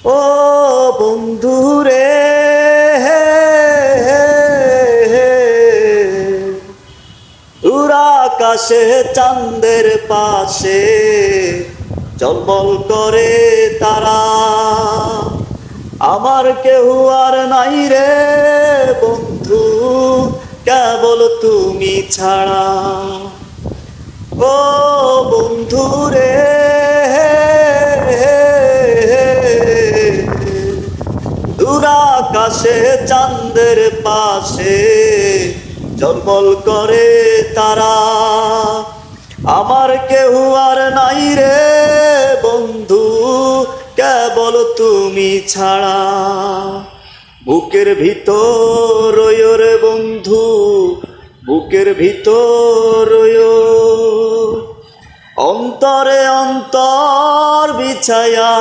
ও বন্ধু রে, দূর আকাশে চাঁদের পাশে ঝলমল করে তারা। আমার কেউ আর নাই রে বন্ধু, কেবল তুমি ছাড়া। ও বন্ধু রে, দূর আকাশে চাঁদের পাশে ঝলমল করে তারা। আমার কেউ আর নাই রে বন্ধু, কেবল তুমি ছাড়া। বুকের ভিতর রইও রে বন্ধু, বুকের ভিতর রইও, অন্তরে অন্তর বিছায়া